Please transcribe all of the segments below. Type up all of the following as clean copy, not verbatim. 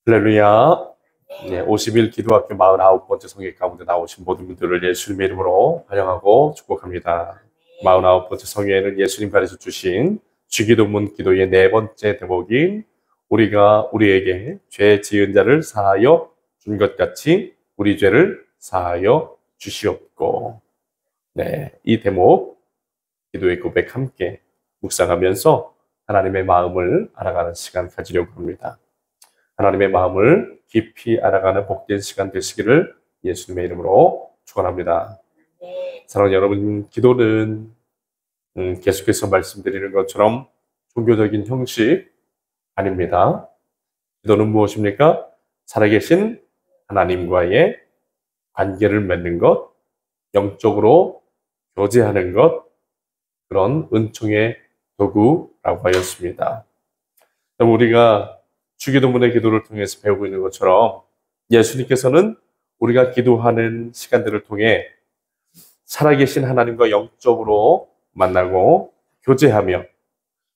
할렐루야. 네, 50일 기도학교 49번째 성회 가운데 나오신 모든 분들을 예수님의 이름으로 환영하고 축복합니다. 49번째 성회에는 예수님 가르쳐 주신 주기도문 기도의 네 번째 대목인 우리가 우리에게 죄 지은 자를 사하여 준 것 같이 우리 죄를 사하여 주시옵고. 네, 이 대목 기도의 고백 함께 묵상하면서 하나님의 마음을 알아가는 시간 가지려고 합니다. 하나님의 마음을 깊이 알아가는 복된 시간 되시기를 예수님의 이름으로 축원합니다. 사랑하는 여러분, 기도는 계속해서 말씀드리는 것처럼 종교적인 형식 아닙니다. 기도는 무엇입니까? 살아계신 하나님과의 관계를 맺는 것, 영적으로 교제하는 것, 그런 은총의 도구라고 하였습니다. 우리가 주기도문의 기도를 통해서 배우고 있는 것처럼 예수님께서는 우리가 기도하는 시간들을 통해 살아계신 하나님과 영적으로 만나고 교제하며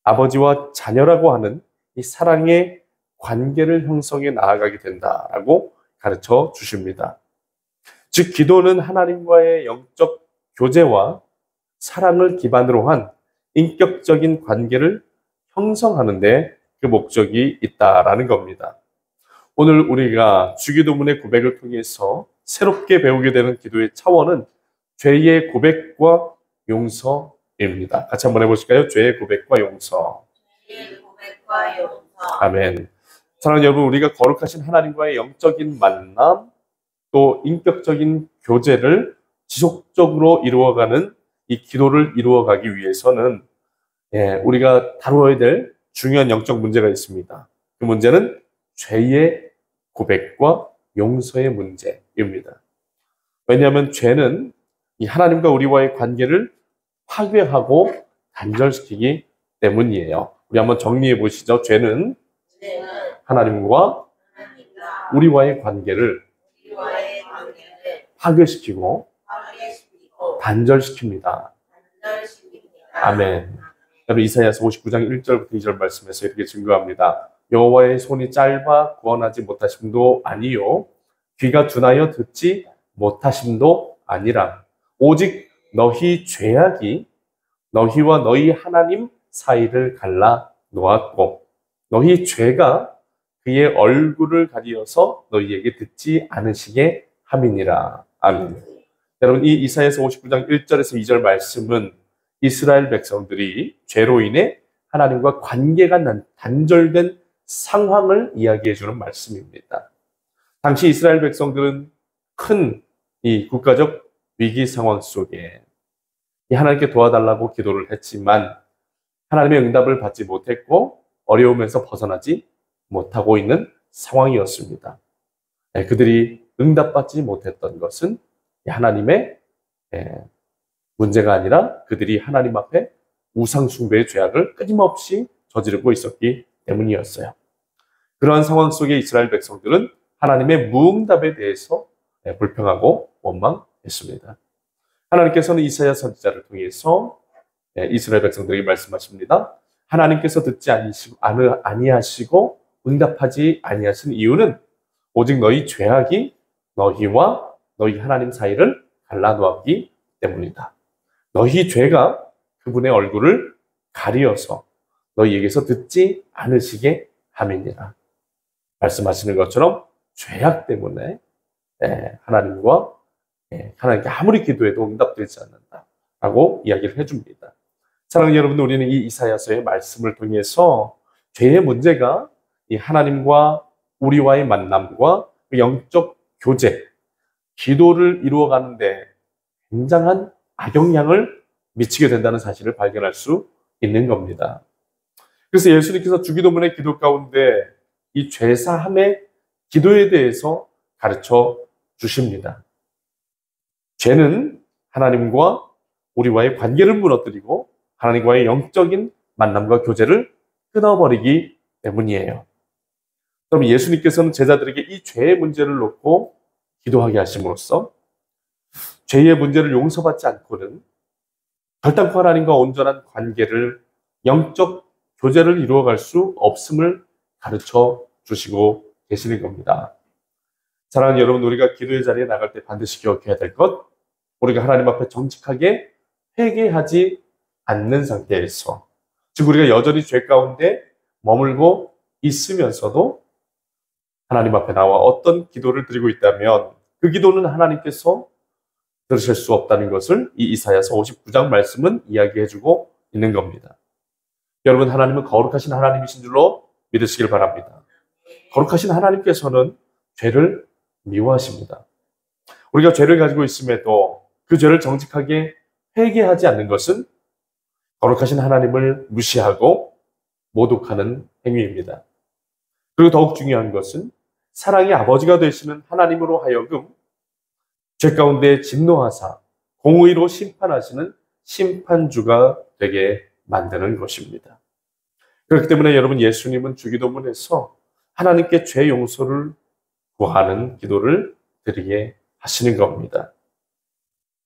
아버지와 자녀라고 하는 이 사랑의 관계를 형성해 나아가게 된다라고 가르쳐 주십니다. 즉, 기도는 하나님과의 영적 교제와 사랑을 기반으로 한 인격적인 관계를 형성하는데 그 목적이 있다라는 겁니다. 오늘 우리가 주기도문의 고백을 통해서 새롭게 배우게 되는 기도의 차원은 죄의 고백과 용서입니다. 같이 한번 해보실까요? 죄의 고백과 용서. 죄의 고백과 용서. 아멘. 사랑하는 여러분, 우리가 거룩하신 하나님과의 영적인 만남, 또 인격적인 교제를 지속적으로 이루어가는 이 기도를 이루어가기 위해서는 우리가 다루어야 될 중요한 영적 문제가 있습니다. 그 문제는 죄의 고백과 용서의 문제입니다. 왜냐하면 죄는 이 하나님과 우리와의 관계를 파괴하고 단절시키기 때문이에요. 우리 한번 정리해 보시죠. 죄는 하나님과 우리와의 관계를 파괴시키고 단절시킵니다. 아멘. 이사야서 59장 1절부터 2절 말씀에서 이렇게 증거합니다. 여호와의 손이 짧아 구원하지 못하심도 아니요 귀가 둔하여 듣지 못하심도 아니라 오직 너희 죄악이 너희와 너희 하나님 사이를 갈라 놓았고 너희 죄가 그의 얼굴을 가리어서 너희에게 듣지 않으시게 함이니라. 아멘. 여러분, 이 이사야서 59장 1절에서 2절 말씀은 이스라엘 백성들이 죄로 인해 하나님과 관계가 단절된 상황을 이야기해 주는 말씀입니다. 당시 이스라엘 백성들은 큰 이 국가적 위기 상황 속에 하나님께 도와달라고 기도를 했지만 하나님의 응답을 받지 못했고 어려움에서 벗어나지 못하고 있는 상황이었습니다. 그들이 응답받지 못했던 것은 하나님의 문제가 아니라 그들이 하나님 앞에 우상숭배의 죄악을 끊임없이 저지르고 있었기 때문이었어요. 그러한 상황 속에 이스라엘 백성들은 하나님의 무응답에 대해서 불평하고 원망했습니다. 하나님께서는 이사야 선지자를 통해서 이스라엘 백성들에게 말씀하십니다. 하나님께서 듣지 아니하시고 응답하지 아니하신 이유는 오직 너희 죄악이 너희와 너희 하나님 사이를 갈라놓았기 때문이다. 너희 죄가 그분의 얼굴을 가리어서 너희에게서 듣지 않으시게 함이니라. 말씀하시는 것처럼 죄악 때문에 하나님과 하나님께 아무리 기도해도 응답되지 않는다라고 이야기를 해줍니다. 사랑하는 여러분, 우리는 이 이사야서의 말씀을 통해서 죄의 문제가 이 하나님과 우리와의 만남과 영적 교제, 기도를 이루어가는데 굉장한 악영향을 미치게 된다는 사실을 발견할 수 있는 겁니다. 그래서 예수님께서 주기도문의 기도 가운데 이 죄사함의 기도에 대해서 가르쳐 주십니다. 죄는 하나님과 우리와의 관계를 무너뜨리고 하나님과의 영적인 만남과 교제를 끊어버리기 때문이에요. 그럼 예수님께서는 제자들에게 이 죄의 문제를 놓고 기도하게 하심으로써 죄의 문제를 용서받지 않고는 결단코 하나님과 온전한 관계를 영적 교제를 이루어갈 수 없음을 가르쳐 주시고 계시는 겁니다. 사랑하는 여러분, 우리가 기도의 자리에 나갈 때 반드시 기억해야 될 것, 우리가 하나님 앞에 정직하게 회개하지 않는 상태에서, 즉 우리가 여전히 죄 가운데 머물고 있으면서도 하나님 앞에 나와 어떤 기도를 드리고 있다면 그 기도는 하나님께서 들으실 수 없다는 것을 이 이사야서 59장 말씀은 이야기해주고 있는 겁니다. 여러분, 하나님은 거룩하신 하나님이신 줄로 믿으시길 바랍니다. 거룩하신 하나님께서는 죄를 미워하십니다. 우리가 죄를 가지고 있음에도 그 죄를 정직하게 회개하지 않는 것은 거룩하신 하나님을 무시하고 모독하는 행위입니다. 그리고 더욱 중요한 것은 사랑의 아버지가 되시는 하나님으로 하여금 죄 가운데 진노하사 공의로 심판하시는 심판주가 되게 만드는 것입니다. 그렇기 때문에 여러분, 예수님은 주기도문에서 하나님께 죄 용서를 구하는 기도를 드리게 하시는 겁니다.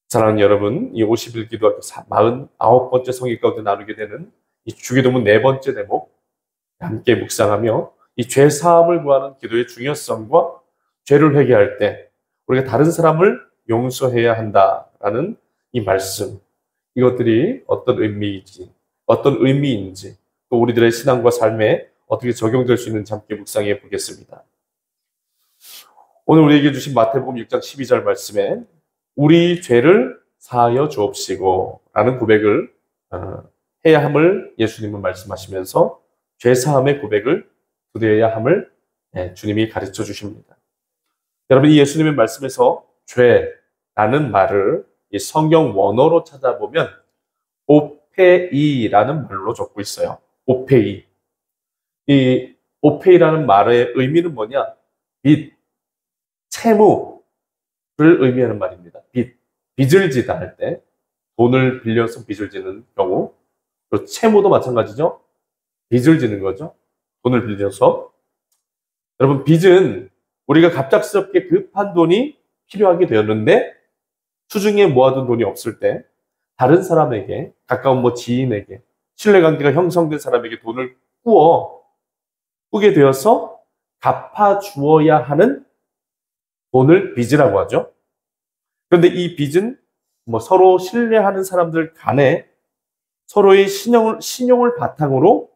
사랑하는 여러분, 이 51기도와 49번째 성경 가운데 나누게 되는 이 주기도문 4번째 대목 함께 묵상하며 이 죄 사함을 구하는 기도의 중요성과 죄를 회개할 때 우리가 다른 사람을 용서해야 한다라는 이 말씀, 이것들이 어떤 의미인지 또 우리들의 신앙과 삶에 어떻게 적용될 수 있는지 함께 묵상해 보겠습니다. 오늘 우리에게 주신 마태복음 6장 12절 말씀에 우리 죄를 사하여 주옵시고 라는 고백을 해야 함을 예수님은 말씀하시면서 죄 사함의 고백을 드려야 함을 주님이 가르쳐 주십니다. 여러분, 이 예수님의 말씀에서 죄라는 말을 이 성경 원어로 찾아보면 오페이라는 말로 적고 있어요. 오페이. 이 오페이라는 말의 의미는 뭐냐? 빚, 채무를 의미하는 말입니다. 빚을 지다 할 때 돈을 빌려서 빚을 지는 경우, 또 채무도 마찬가지죠. 빚을 지는 거죠. 돈을 빌려서. 여러분, 빚은 우리가 갑작스럽게 급한 돈이 필요하게 되었는데 수중에 모아둔 돈이 없을 때 다른 사람에게, 가까운 지인에게, 신뢰관계가 형성된 사람에게 돈을 꾸게 되어서 갚아주어야 하는 돈을 빚이라고 하죠. 그런데 이 빚은 서로 신뢰하는 사람들 간에 서로의 신용을 바탕으로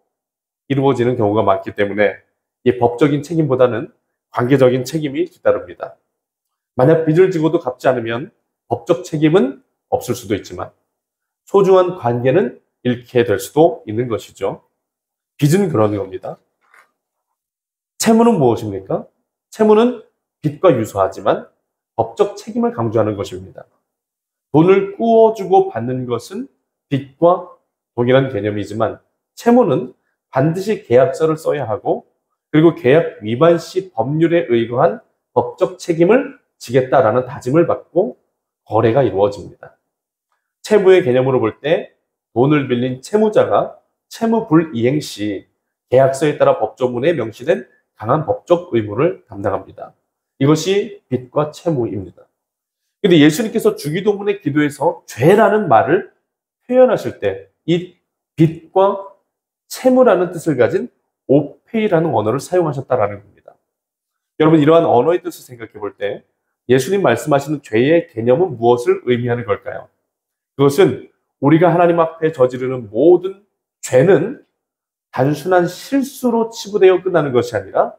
이루어지는 경우가 많기 때문에 이 법적인 책임보다는 관계적인 책임이 뒤따릅니다. 만약 빚을 지고도 갚지 않으면 법적 책임은 없을 수도 있지만 소중한 관계는 잃게 될 수도 있는 것이죠. 빚은 그런 겁니다. 채무는 무엇입니까? 채무는 빚과 유사하지만 법적 책임을 강조하는 것입니다. 돈을 꾸어주고 받는 것은 빚과 동일한 개념이지만 채무는 반드시 계약서를 써야 하고 그리고 계약 위반 시 법률에 의거한 법적 책임을 지겠다라는 다짐을 받고 거래가 이루어집니다. 채무의 개념으로 볼 때 돈을 빌린 채무자가 채무 불이행 시 계약서에 따라 법조문에 명시된 강한 법적 의무를 담당합니다. 이것이 빚과 채무입니다. 근데 예수님께서 주기도문의 기도에서 죄라는 말을 표현하실 때 이 빚과 채무라는 뜻을 가진 오페이라는 언어를 사용하셨다라는 겁니다. 여러분, 이러한 언어의 뜻을 생각해 볼 때 예수님 말씀하시는 죄의 개념은 무엇을 의미하는 걸까요? 그것은 우리가 하나님 앞에 저지르는 모든 죄는 단순한 실수로 치부되어 끝나는 것이 아니라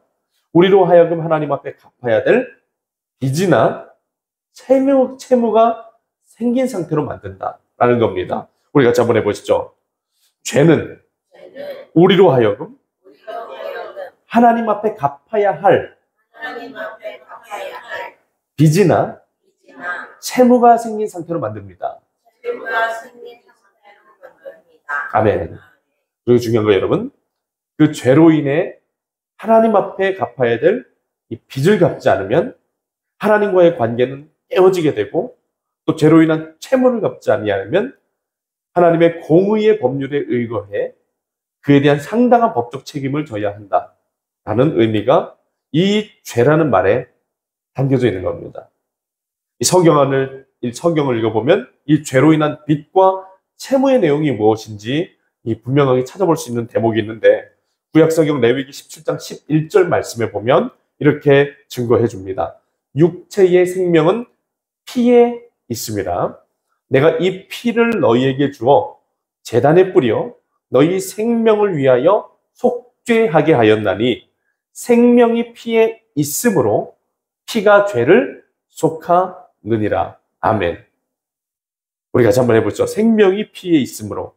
우리로 하여금 하나님 앞에 갚아야 될 빚이나 채무가 생긴 상태로 만든다라는 겁니다. 우리 같이 한번 해보시죠. 죄는 우리로 하여금 하나님 앞에 갚아야 할 빚이나 채무가 생긴 상태로 만듭니다. 아멘. 그리고 중요한 거 여러분, 그 죄로 인해 하나님 앞에 갚아야 될 이 빚을 갚지 않으면 하나님과의 관계는 깨어지게 되고 또 죄로 인한 채무를 갚지 아니하면 하나님의 공의의 법률에 의거해 그에 대한 상당한 법적 책임을 져야 한다라는 의미가 이 죄라는 말에 담겨져 있는 겁니다. 이 성경을 읽어보면 이 죄로 인한 빚과 채무의 내용이 무엇인지 분명하게 찾아볼 수 있는 대목이 있는데 구약성경 레위기 17장 11절 말씀에 보면 이렇게 증거해 줍니다. 육체의 생명은 피에 있습니다. 내가 이 피를 너희에게 주어 제단에 뿌려 너희 생명을 위하여 속죄하게 하였나니 생명이 피에 있으므로 피가 죄를 속하느니라. 아멘. 우리 같이 한번 해보죠. 생명이 피에 있으므로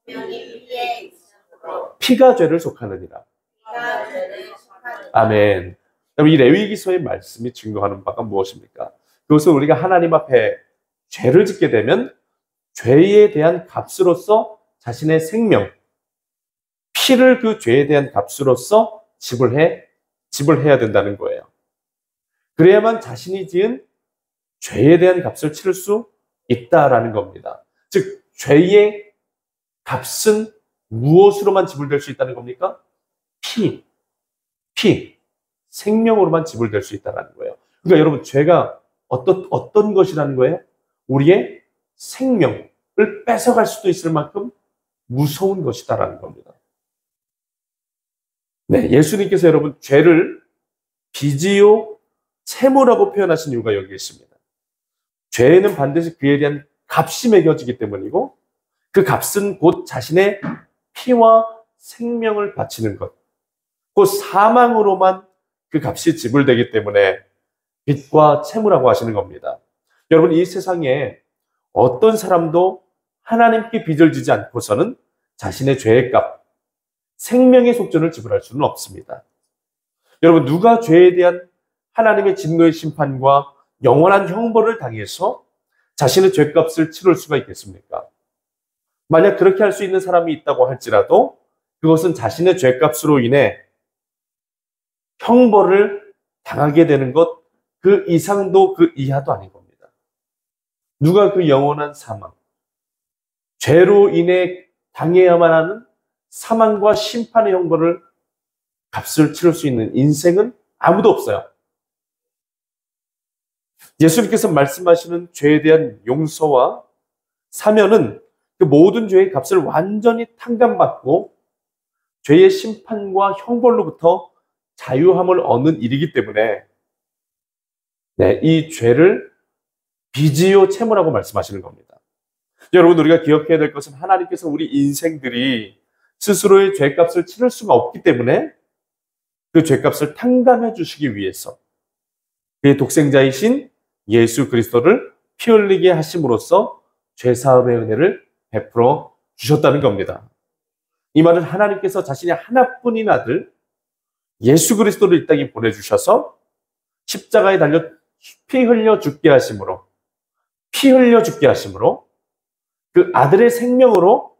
생명이 피에 있으므로 피가 죄를 속하느니라. 피가 죄를 속하느니라. 아멘. 이 레위기서의 말씀이 증거하는 바가 무엇입니까? 그것은 우리가 하나님 앞에 죄를 짓게 되면 죄에 대한 값으로서 자신의 생명, 피를 그 죄에 대한 값으로서 지불해야 된다는 거예요. 그래야만 자신이 지은 죄에 대한 값을 치를 수 있다라는 겁니다. 즉, 죄의 값은 무엇으로만 지불될 수 있다는 겁니까? 피, 생명으로만 지불될 수 있다는 거예요. 그러니까 여러분, 죄가 어떤 것이라는 거예요? 우리의 생명을 뺏어갈 수도 있을 만큼 무서운 것이다라는 겁니다. 네, 예수님께서 여러분 죄를 빚이요 채무라고 표현하신 이유가 여기 있습니다. 죄는 반드시 그에 대한 값이 매겨지기 때문이고 그 값은 곧 자신의 피와 생명을 바치는 것, 곧 사망으로만 그 값이 지불되기 때문에 빚과 채무라고 하시는 겁니다. 여러분, 이 세상에 어떤 사람도 하나님께 빚을 지지 않고서는 자신의 죄의 값, 생명의 속전을 지불할 수는 없습니다. 여러분, 누가 죄에 대한 하나님의 진노의 심판과 영원한 형벌을 당해서 자신의 죄값을 치를 수가 있겠습니까? 만약 그렇게 할 수 있는 사람이 있다고 할지라도 그것은 자신의 죄값으로 인해 형벌을 당하게 되는 것, 그 이상도 그 이하도 아닌 겁니다. 누가 그 영원한 사망, 죄로 인해 당해야만 하는 사망과 심판의 형벌을 값을 치를 수 있는 인생은 아무도 없어요. 예수님께서 말씀하시는 죄에 대한 용서와 사면은 그 모든 죄의 값을 완전히 탕감받고 죄의 심판과 형벌로부터 자유함을 얻는 일이기 때문에 네, 이 죄를 빚이요 채무라고 말씀하시는 겁니다. 여러분, 우리가 기억해야 될 것은 하나님께서 우리 인생들이 스스로의 죄값을 치를 수가 없기 때문에 그 죄값을 탕감해 주시기 위해서 그의 독생자이신 예수 그리스도를 피 흘리게 하심으로써 죄사함의 은혜를 베풀어 주셨다는 겁니다. 이 말은 하나님께서 자신의 하나뿐인 아들 예수 그리스도를 이 땅에 보내주셔서 십자가에 달려 피 흘려 죽게 하심으로 그 아들의 생명으로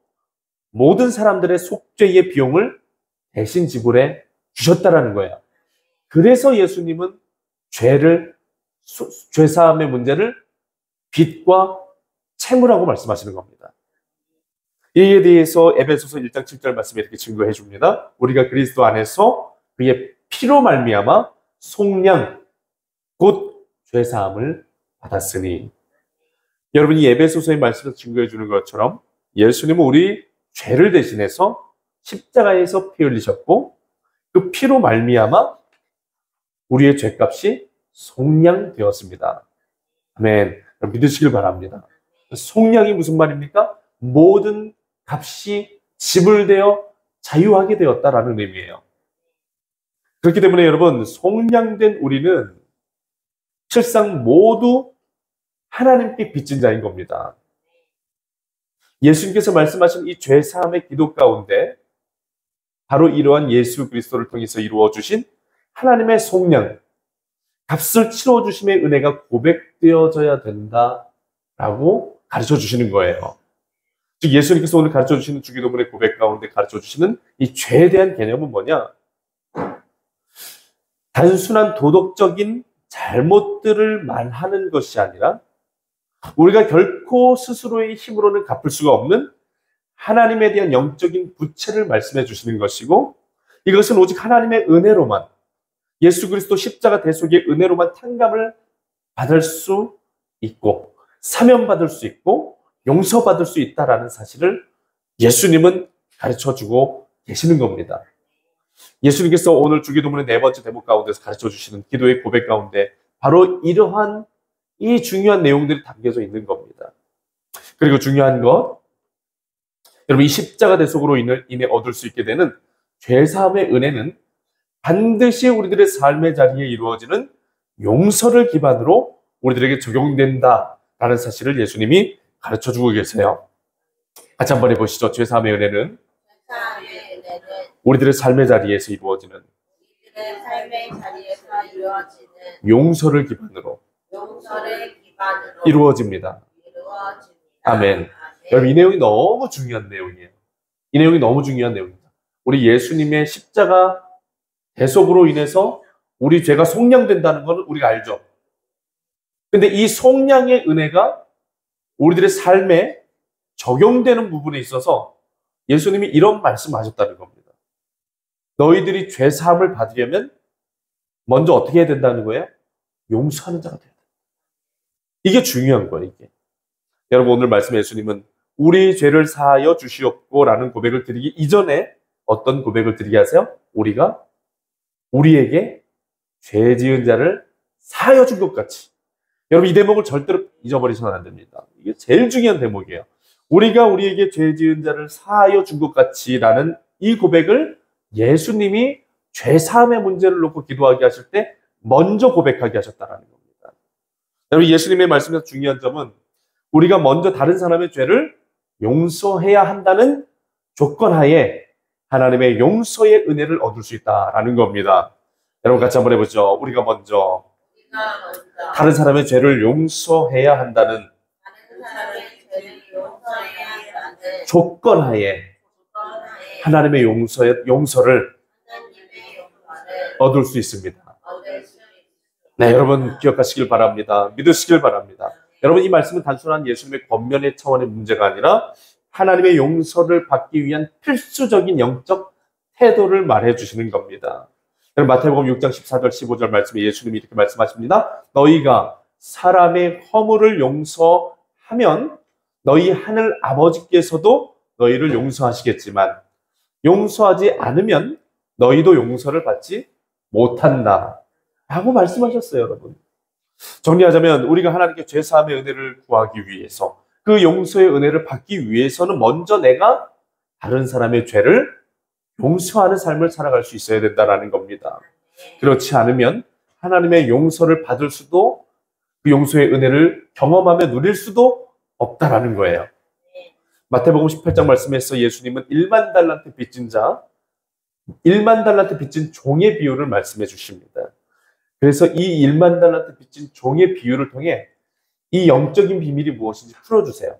모든 사람들의 속죄의 비용을 대신 지불해 주셨다라는 거예요. 그래서 예수님은 죄사함의 문제를 빚과 채무라고 말씀하시는 겁니다. 이에 대해서 에베소서 1장 7절 말씀에 이렇게 증거해 줍니다. 우리가 그리스도 안에서 그의 피로 말미암아 속량 곧 죄사함을 받았으니. 여러분, 이 에베소서의 말씀에서 증거해 주는 것처럼 예수님은 우리 죄를 대신해서 십자가에서 피 흘리셨고 그 피로 말미암아 우리의 죄값이 속량되었습니다. 아멘. 믿으시길 바랍니다. 속량이 무슨 말입니까? 모든 값이 지불되어 자유하게 되었다라는 의미예요. 그렇기 때문에 여러분, 속량된 우리는 실상 모두 하나님께 빚진 자인 겁니다. 예수님께서 말씀하신 이 죄사함의 기도 가운데 바로 이러한 예수 그리스도를 통해서 이루어주신 하나님의 속량, 값을 치러주심의 은혜가 고백되어져야 된다라고 가르쳐 주시는 거예요. 즉, 예수님께서 오늘 가르쳐 주시는 주기도문의 고백 가운데 가르쳐 주시는 이 죄에 대한 개념은 뭐냐? 단순한 도덕적인 잘못들을 말하는 것이 아니라 우리가 결코 스스로의 힘으로는 갚을 수가 없는 하나님에 대한 영적인 부채를 말씀해 주시는 것이고, 이것은 오직 하나님의 은혜로만, 예수 그리스도 십자가 대속의 은혜로만 탕감을 받을 수 있고 사면받을 수 있고 용서받을 수 있다라는 사실을 예수님은 가르쳐주고 계시는 겁니다. 예수님께서 오늘 주기도문의 네 번째 대목 가운데서 가르쳐 주시는 기도의 고백 가운데 바로 이러한 이 중요한 내용들이 담겨져 있는 겁니다. 그리고 중요한 것, 여러분 이 십자가 대속으로 인해 얻을 수 있게 되는 죄사함의 은혜는 반드시 우리들의 삶의 자리에 이루어지는 용서를 기반으로 우리들에게 적용된다라는 사실을 예수님이 가르쳐주고 계세요. 같이 한번 해보시죠. 죄사함의 은혜는 우리들의 삶의 자리에서 이루어지는 용서를 기반으로 이루어집니다. 아멘. 여러분 이 내용이 너무 중요한 내용이에요. 이 내용이 너무 중요한 내용입니다. 우리 예수님의 십자가 대속으로 인해서 우리 죄가 속량된다는 것은 우리가 알죠. 근데 이 속량의 은혜가 우리들의 삶에 적용되는 부분에 있어서 예수님이 이런 말씀하셨다는 겁니다. 너희들이 죄 사함을 받으려면 먼저 어떻게 해야 된다는 거예요? 용서하는 자가 돼야 돼. 이게 중요한 거예요, 이게. 여러분 오늘 말씀 예수님은 우리 죄를 사하여 주시옵고라는 고백을 드리기 이전에 어떤 고백을 드리게 하세요? 우리가 우리에게 죄 지은 자를 사하여 준 것 같이. 여러분 이 대목을 절대로 잊어버리셔는 안 됩니다. 이게 제일 중요한 대목이에요. 우리가 우리에게 죄 지은 자를 사하여 준 것 같이라는 이 고백을 예수님이 죄 사함의 문제를 놓고 기도하게 하실 때 먼저 고백하게 하셨다는 겁니다. 여러분 예수님의 말씀에서 중요한 점은 우리가 먼저 다른 사람의 죄를 용서해야 한다는 조건하에 하나님의 용서의 은혜를 얻을 수 있다라는 겁니다. 여러분 같이 한번 해보죠. 우리가 먼저 다른 사람의 죄를 용서해야 한다는 조건하에 하나님의 용서를 얻을 수 있습니다. 네, 여러분 기억하시길 바랍니다. 믿으시길 바랍니다. 여러분 이 말씀은 단순한 예수님의 권면의 차원의 문제가 아니라 하나님의 용서를 받기 위한 필수적인 영적 태도를 말해주시는 겁니다. 여러분 마태복음 6장 14절 15절 말씀에 예수님이 이렇게 말씀하십니다. 너희가 사람의 허물을 용서하면 너희 하늘 아버지께서도 너희를 용서하시겠지만 용서하지 않으면 너희도 용서를 받지 못한다 라고 말씀하셨어요. 여러분 정리하자면 우리가 하나님께 죄사함의 은혜를 구하기 위해서 그 용서의 은혜를 받기 위해서는 먼저 내가 다른 사람의 죄를 용서하는 삶을 살아갈 수 있어야 된다는 겁니다. 그렇지 않으면 하나님의 용서를 받을 수도 그 용서의 은혜를 경험하며 누릴 수도 없다라는 거예요. 마태복음 18장 말씀에서 예수님은 1만 달란트 빚진 자, 1만 달란트 빚진 종의 비유를 말씀해 주십니다. 그래서 이 1만 달란트 빚진 종의 비유를 통해 이 영적인 비밀이 무엇인지 풀어주세요.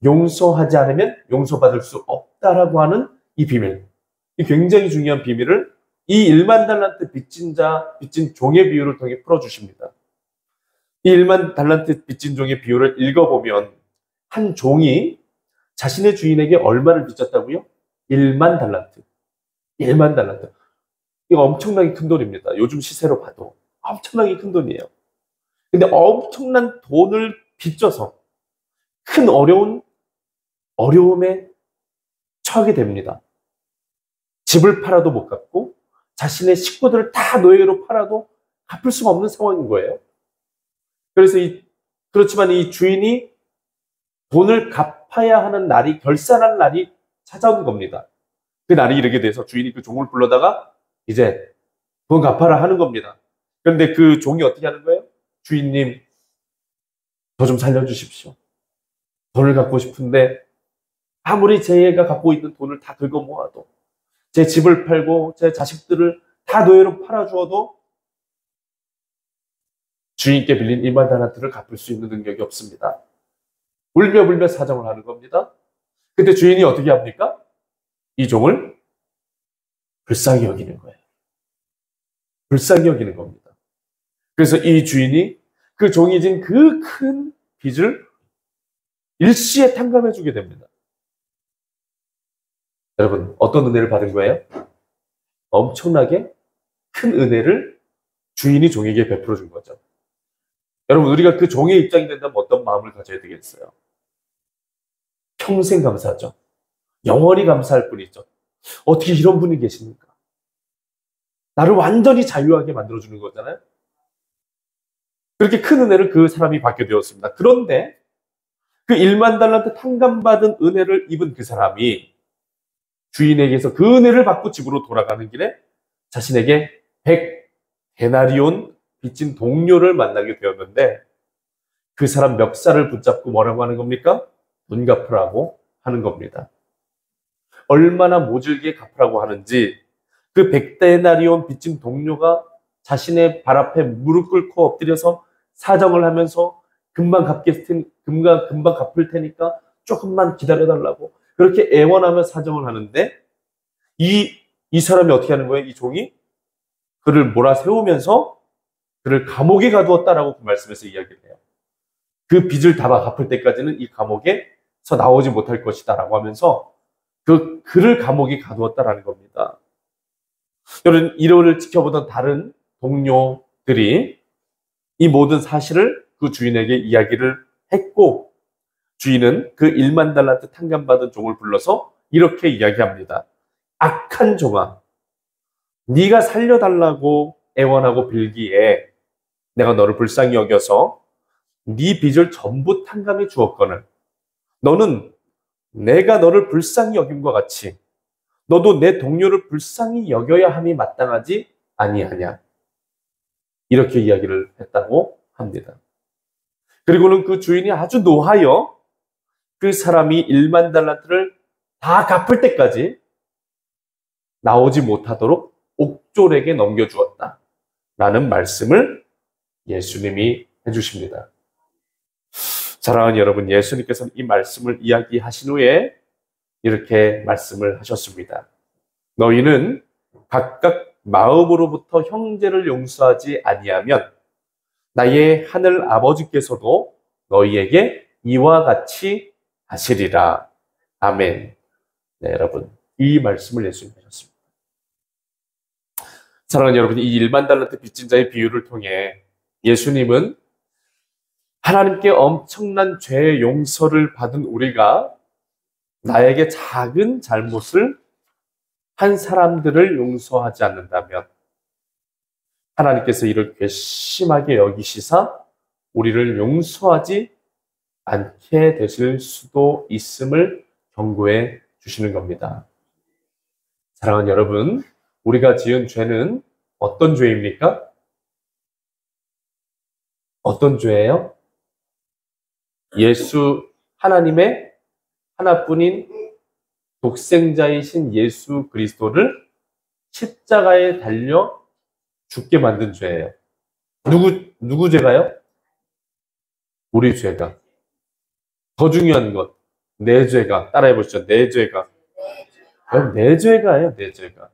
용서하지 않으면 용서받을 수 없다라고 하는 이 비밀. 이 굉장히 중요한 비밀을 이 1만 달란트 빚진 종의 비유를 통해 풀어주십니다. 이 1만 달란트 빚진 종의 비유를 읽어보면 한 종이 자신의 주인에게 얼마를 빚졌다고요? 1만 달란트. 1만 달란트. 이거 엄청나게 큰 돈입니다. 요즘 시세로 봐도 엄청나게 큰 돈이에요. 근데 엄청난 돈을 빚져서 큰 어려움에 처하게 됩니다. 집을 팔아도 못 갚고 자신의 식구들을 다 노예로 팔아도 갚을 수가 없는 상황인 거예요. 그래서 그렇지만 이 주인이 돈을 갚아야 하는 날이 결산할 날이 찾아온 겁니다. 그 날이 이르게 돼서 주인이 그 종을 불러다가 이제 돈 갚아라 하는 겁니다. 그런데 그 종이 어떻게 하는 거예요? 주인님, 저 좀 살려주십시오. 돈을 갚고 싶은데 아무리 제가 갖고 있는 돈을 다 긁어 모아도 제 집을 팔고 제 자식들을 다 노예로 팔아주어도 주인께 빌린 1만 달란트를 갚을 수 있는 능력이 없습니다. 울며 사정을 하는 겁니다. 그때 주인이 어떻게 합니까? 이 종을 불쌍히 여기는 거예요. 불쌍히 여기는 겁니다. 그래서 이 주인이 그 종이 진 그 큰 빚을 일시에 탕감해 주게 됩니다. 여러분, 어떤 은혜를 받은 거예요? 엄청나게 큰 은혜를 주인이 종에게 베풀어 준 거죠. 여러분, 우리가 그 종의 입장이 된다면 어떤 마음을 가져야 되겠어요? 평생 감사하죠. 영원히 감사할 뿐이죠. 어떻게 이런 분이 계십니까? 나를 완전히 자유하게 만들어주는 거잖아요. 그렇게 큰 은혜를 그 사람이 받게 되었습니다. 그런데 그 1만 달란트 탕감받은 은혜를 입은 그 사람이 주인에게서 그 은혜를 받고 집으로 돌아가는 길에 자신에게 100 데나리온 빚진 동료를 만나게 되었는데 그 사람 멱살을 붙잡고 뭐라고 하는 겁니까? 돈 갚으라고 하는 겁니다. 얼마나 모질게 갚으라고 하는지 그 100데나리온 빚진 동료가 자신의 발 앞에 무릎 꿇고 엎드려서 사정을 하면서 금방 갚을 테니까 조금만 기다려달라고 그렇게 애원하며 사정을 하는데 이 사람이 어떻게 하는 거예요? 이 종이 그를 몰아세우면서 그를 감옥에 가두었다라고 그 말씀에서 이야기를 해요. 그 빚을 다 갚을 때까지는 이 감옥에서 나오지 못할 것이다라고 하면서 그를 감옥에 가두었다라는 겁니다. 여러분, 이를 지켜보던 다른 동료들이 이 모든 사실을 그 주인에게 이야기를 했고 주인은 그 1만 달란트 탕감받은 종을 불러서 이렇게 이야기합니다. 악한 종아, 네가 살려달라고 애원하고 빌기에 내가 너를 불쌍히 여겨서 네 빚을 전부 탕감해 주었거늘 너는 내가 너를 불쌍히 여김과 같이 너도 내 동료를 불쌍히 여겨야 함이 마땅하지 아니하냐. 이렇게 이야기를 했다고 합니다. 그리고는 그 주인이 아주 노하여 그 사람이 1만 달란트를 다 갚을 때까지 나오지 못하도록 옥졸에게 넘겨주었다. 라는 말씀을 예수님이 해주십니다. 사랑하는 여러분, 예수님께서는 이 말씀을 이야기하신 후에 이렇게 말씀을 하셨습니다. 너희는 각각 마음으로부터 형제를 용서하지 아니하면 나의 하늘 아버지께서도 너희에게 이와 같이 하시리라. 아멘. 네, 여러분, 이 말씀을 예수님이 하셨습니다. 사랑하는 여러분, 이 1만 달란트 빚진 자의 비유를 통해 예수님은 하나님께 엄청난 죄의 용서를 받은 우리가 나에게 작은 잘못을 한 사람들을 용서하지 않는다면 하나님께서 이를 괘씸하게 여기시사 우리를 용서하지 않게 되실 수도 있음을 경고해 주시는 겁니다. 사랑하는 여러분, 우리가 지은 죄는 어떤 죄입니까? 어떤 죄예요? 하나님의 하나뿐인 독생자이신 예수 그리스도를 십자가에 달려 죽게 만든 죄예요. 누구 죄가요? 우리 죄가. 더 중요한 것, 내 죄가. 따라해 보시죠. 내 죄가. 내 죄가예요, 내 죄가.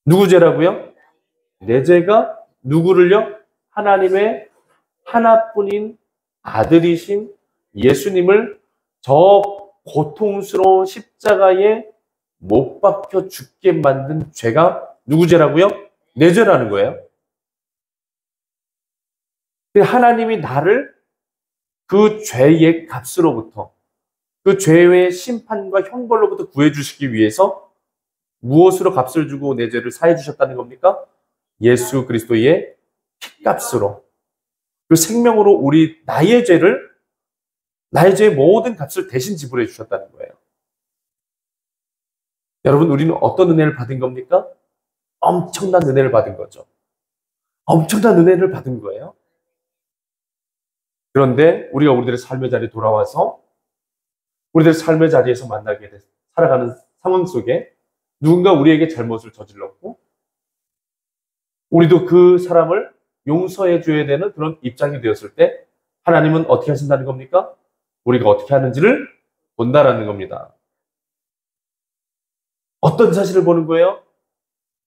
누구 죄라고요? 내 죄가 누구를요? 하나님의 하나뿐인 아들이신 예수님을 저 고통스러운 십자가에 못 박혀 죽게 만든 죄가 누구 죄라고요? 내 죄라는 거예요. 하나님이 나를 그 죄의 값으로부터, 그 죄의 심판과 형벌로부터 구해주시기 위해서 무엇으로 값을 주고 내 죄를 사해 주셨다는 겁니까? 예수 그리스도의 피값으로, 그 생명으로 나의 죄의 모든 값을 대신 지불해 주셨다는 거예요. 여러분, 우리는 어떤 은혜를 받은 겁니까? 엄청난 은혜를 받은 거죠. 엄청난 은혜를 받은 거예요. 그런데 우리가 우리들의 삶의 자리에 돌아와서 우리들의 삶의 자리에서 살아가는 상황 속에 누군가 우리에게 잘못을 저질렀고 우리도 그 사람을 용서해 줘야 되는 그런 입장이 되었을 때 하나님은 어떻게 하신다는 겁니까? 우리가 어떻게 하는지를 본다라는 겁니다. 어떤 사실을 보는 거예요?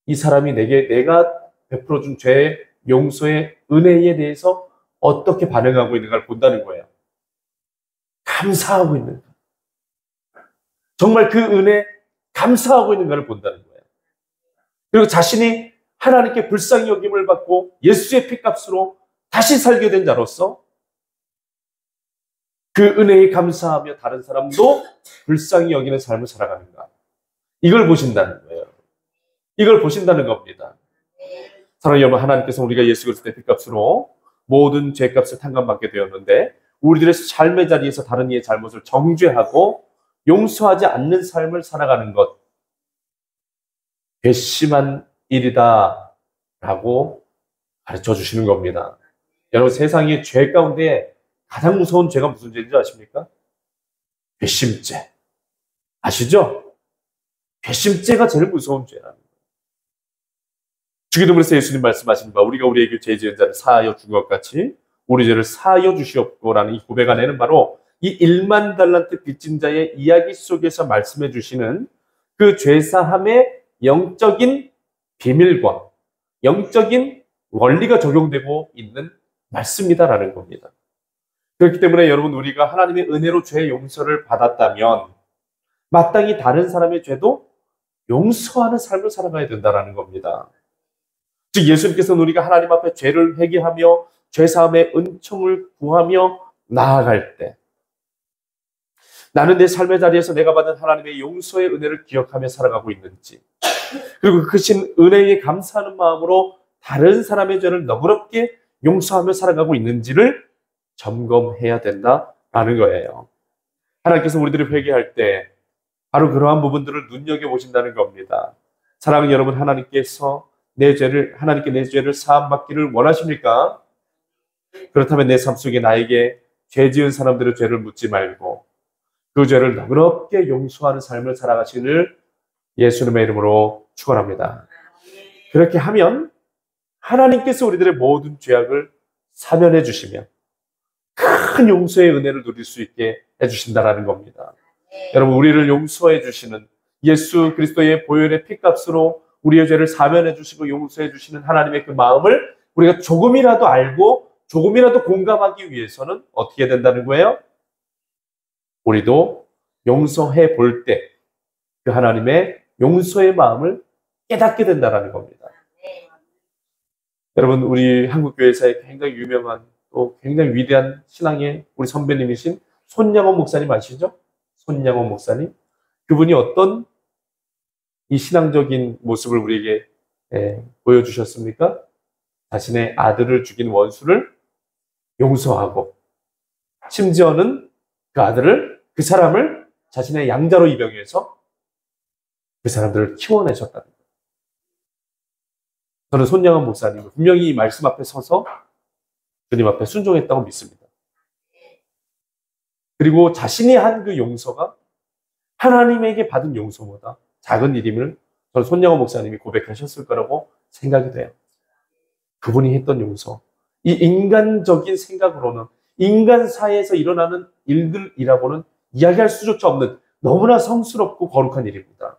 이 사람이 내가 베풀어준 죄의 용서의 은혜에 대해서 어떻게 반응하고 있는가를 본다는 거예요. 감사하고 있는가. 정말 그 은혜 감사하고 있는가를 본다는 거예요. 그리고 자신이 하나님께 불쌍히 여김을 받고 예수의 피값으로 다시 살게 된 자로서 그 은혜에 감사하며 다른 사람도 불쌍히 여기는 삶을 살아가는가. 이걸 보신다는 거예요. 이걸 보신다는 겁니다. 사랑하는 여러분, 하나님께서 우리가 예수 그리스도의 피값으로 모든 죄값을 탕감받게 되었는데 우리들의 삶의 자리에서 다른 이의 잘못을 정죄하고 용서하지 않는 삶을 살아가는 것, 괘씸한 일이다 라고 가르쳐 주시는 겁니다. 여러분, 세상의 죄 가운데 가장 무서운 죄가 무슨 죄인지 아십니까? 괘씸죄. 아시죠? 괘씸죄가 제일 무서운 죄라는 거예요. 주기도문에서 예수님 말씀하신 바 우리가 우리에게 죄 지은 자를 사하여 준 것 같이 우리 죄를 사하여 주시옵고라는 이 고백 안에는 바로 이 1만 달란트 빚진 자의 이야기 속에서 말씀해 주시는 그 죄사함의 영적인 비밀과 영적인 원리가 적용되고 있는 말씀이다라는 겁니다. 그렇기 때문에 여러분, 우리가 하나님의 은혜로 죄 용서를 받았다면 마땅히 다른 사람의 죄도 용서하는 삶을 살아가야 된다는 겁니다. 즉 예수님께서는 우리가 하나님 앞에 죄를 회개하며 죄사함의 은총을 구하며 나아갈 때 나는 내 삶의 자리에서 내가 받은 하나님의 용서의 은혜를 기억하며 살아가고 있는지, 그리고 그 신 은혜에 감사하는 마음으로 다른 사람의 죄를 너그럽게 용서하며 살아가고 있는지를 점검해야 된다라는 거예요. 하나님께서 우리들이 회개할 때 바로 그러한 부분들을 눈여겨보신다는 겁니다. 사랑하는 여러분, 하나님께서 하나님께 내 죄를 사함받기를 원하십니까? 그렇다면 내 삶 속에 나에게 죄 지은 사람들의 죄를 묻지 말고 그 죄를 너그럽게 용서하는 삶을 살아가시기를 예수님의 이름으로 축원합니다. 그렇게 하면 하나님께서 우리들의 모든 죄악을 사면해 주시며 큰 용서의 은혜를 누릴 수 있게 해주신다라는 겁니다. 여러분, 우리를 용서해 주시는 예수 그리스도의 보혈의 피값으로 우리의 죄를 사면해 주시고 용서해 주시는 하나님의 그 마음을 우리가 조금이라도 알고 조금이라도 공감하기 위해서는 어떻게 된다는 거예요? 우리도 용서해 볼 때 그 하나님의 용서의 마음을 깨닫게 된다는 겁니다. 여러분, 우리 한국교회사에 굉장히 유명한 또 굉장히 위대한 신앙의 우리 선배님이신 손양원 목사님 아시죠? 손양원 목사님. 그분이 어떤 이 신앙적인 모습을 우리에게 보여주셨습니까? 자신의 아들을 죽인 원수를 용서하고 심지어는 그 사람을 자신의 양자로 입양해서 그 사람들을 키워내셨다는 거예요. 저는 손양원 목사님 분명히 이 말씀 앞에 서서 주님 앞에 순종했다고 믿습니다. 그리고 자신이 한 그 용서가 하나님에게 받은 용서보다 작은 일임을 저는 손양원 목사님이 고백하셨을 거라고 생각이 돼요. 그분이 했던 용서, 이 인간적인 생각으로는 인간 사회에서 일어나는 일들이라고는 이야기할 수조차 없는 너무나 성스럽고 거룩한 일입니다.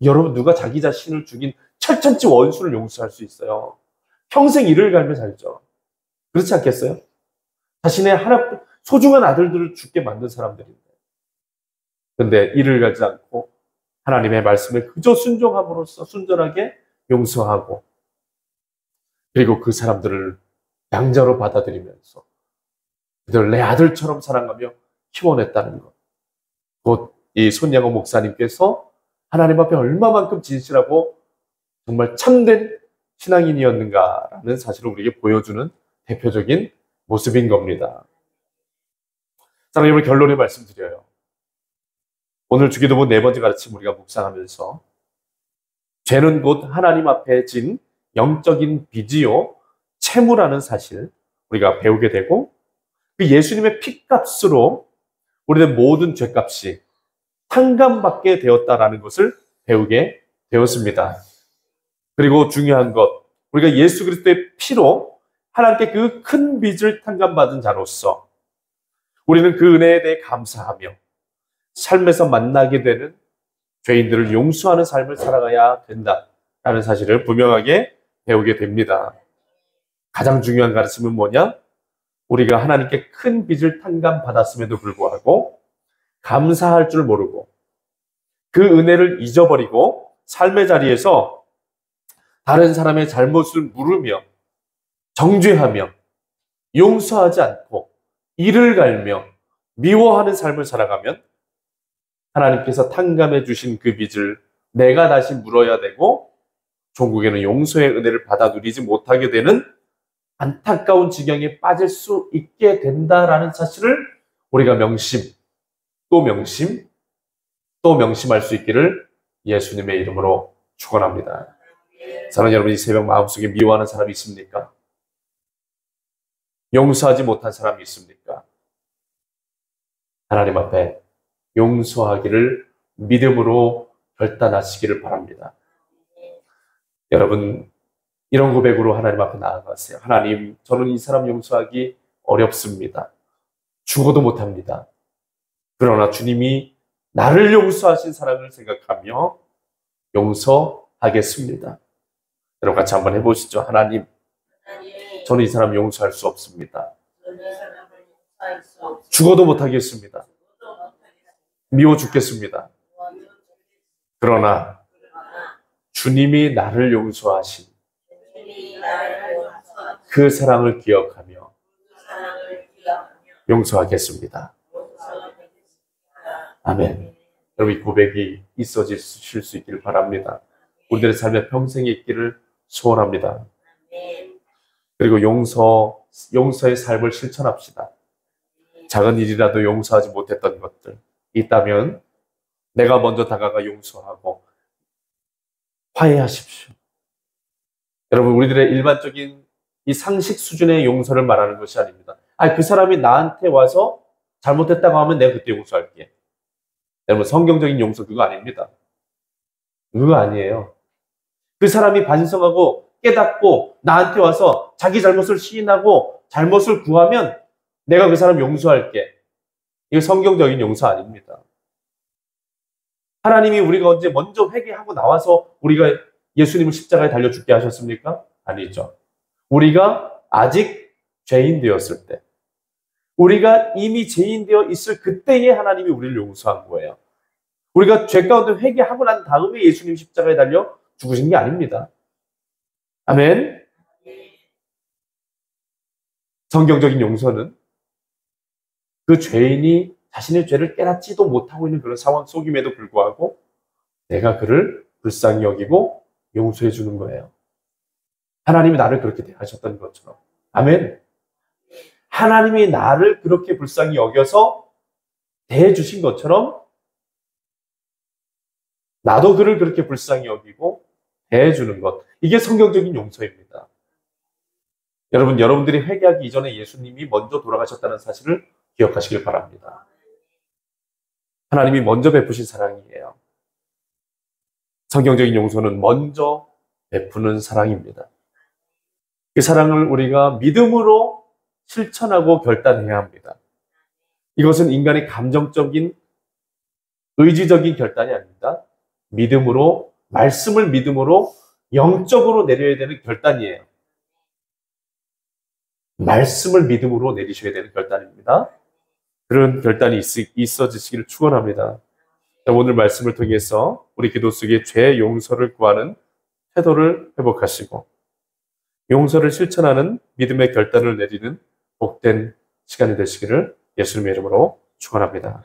여러분, 누가 자기 자신을 죽인 철천지 원수를 용서할 수 있어요? 평생 이를 갈며 살죠. 그렇지 않겠어요? 자신의 소중한 아들들을 죽게 만든 사람들인데. 그런데 이를 갈지 않고 하나님의 말씀에 그저 순종함으로써 순전하게 용서하고 그리고 그 사람들을 양자로 받아들이면서 그들 내 아들처럼 사랑하며 키워냈다는 것. 곧 이 손양원 목사님께서 하나님 앞에 얼마만큼 진실하고 정말 참된 신앙인이었는가라는 사실을 우리에게 보여주는 대표적인 모습인 겁니다. 사랑하는 여러분, 결론에 말씀드려요. 오늘 주기도문 4번째 가르침 우리가 묵상하면서 죄는 곧 하나님 앞에 진 영적인 빚이요 채무라는 사실 우리가 배우게 되고 그 예수님의 피값으로 우리의 모든 죄값이 탕감받게 되었다라는 것을 배우게 되었습니다. 그리고 중요한 것, 우리가 예수 그리스도의 피로 하나님께 그 큰 빚을 탕감받은 자로서 우리는 그 은혜에 대해 감사하며 삶에서 만나게 되는 죄인들을 용서하는 삶을 살아가야 된다라는 사실을 분명하게 배우게 됩니다. 가장 중요한 가르침은 뭐냐? 우리가 하나님께 큰 빚을 탕감받았음에도 불구하고 감사할 줄 모르고 그 은혜를 잊어버리고 삶의 자리에서 다른 사람의 잘못을 물으며 정죄하며 용서하지 않고 이를 갈며 미워하는 삶을 살아가면 하나님께서 탕감해 주신 그 빚을 내가 다시 물어야 되고 종국에는 용서의 은혜를 받아 누리지 못하게 되는 안타까운 지경에 빠질 수 있게 된다라는 사실을 우리가 명심, 또 명심, 또 명심할 수 있기를 예수님의 이름으로 축원합니다. 사랑하는 여러분, 이 새벽 마음속에 미워하는 사람이 있습니까? 용서하지 못한 사람이 있습니까? 하나님 앞에 용서하기를 믿음으로 결단하시기를 바랍니다. 여러분, 이런 고백으로 하나님 앞에 나아가세요. 하나님, 저는 이 사람 용서하기 어렵습니다. 죽어도 못합니다. 그러나 주님이 나를 용서하신 사람을 생각하며 용서하겠습니다. 여러분 같이 한번 해보시죠. 하나님, 저는 이 사람 용서할 수 없습니다. 죽어도 못하겠습니다. 미워 죽겠습니다. 그러나 주님이 나를 용서하신 그 사랑을 기억하며 용서하겠습니다. 아멘. 여러분, 이 고백이 있어질 수 있기를 바랍니다. 우리들의 삶의 평생에 있기를 소원합니다. 그리고 용서의 삶을 실천합시다. 작은 일이라도 용서하지 못했던 것들 있다면 내가 먼저 다가가 용서하고 화해하십시오. 여러분, 우리들의 일반적인 이 상식 수준의 용서를 말하는 것이 아닙니다. 그 사람이 나한테 와서 잘못했다고 하면 내가 그때 용서할게. 여러분, 성경적인 용서 그거 아닙니다. 그거 아니에요. 그 사람이 반성하고 깨닫고 나한테 와서 자기 잘못을 시인하고 잘못을 구하면 내가 그 사람 용서할게. 이거 성경적인 용서 아닙니다. 하나님이 우리가 언제 먼저 회개하고 나와서 우리가 예수님을 십자가에 달려 죽게 하셨습니까? 아니죠. 우리가 아직 죄인 되었을 때, 우리가 이미 죄인 되어 있을 그때에 하나님이 우리를 용서한 거예요. 우리가 죄 가운데 회개하고 난 다음에 예수님 십자가에 달려 죽으신 게 아닙니다. 아멘. 성경적인 용서는 그 죄인이 자신의 죄를 깨닫지도 못하고 있는 그런 상황 속임에도 불구하고 내가 그를 불쌍히 여기고 용서해 주는 거예요. 하나님이 나를 그렇게 대하셨던 것처럼. 아멘. 하나님이 나를 그렇게 불쌍히 여겨서 대해 주신 것처럼 나도 그를 그렇게 불쌍히 여기고 대해 주는 것. 이게 성경적인 용서입니다. 여러분, 여러분들이 회개하기 이전에 예수님이 먼저 돌아가셨다는 사실을 기억하시길 바랍니다. 하나님이 먼저 베푸신 사랑이에요. 성경적인 용서는 먼저 베푸는 사랑입니다. 그 사랑을 우리가 믿음으로 실천하고 결단해야 합니다. 이것은 인간의 감정적인 의지적인 결단이 아닙니다. 믿음으로, 말씀을 믿음으로 영적으로 내려야 되는 결단이에요. 말씀을 믿음으로 내리셔야 되는 결단입니다. 그런 결단이 있어지시기를 축원합니다. 오늘 말씀을 통해서 우리 기도 속에 죄 용서를 구하는 태도를 회복하시고 용서를 실천하는 믿음의 결단을 내리는 복된 시간이 되시기를 예수님의 이름으로 축원합니다.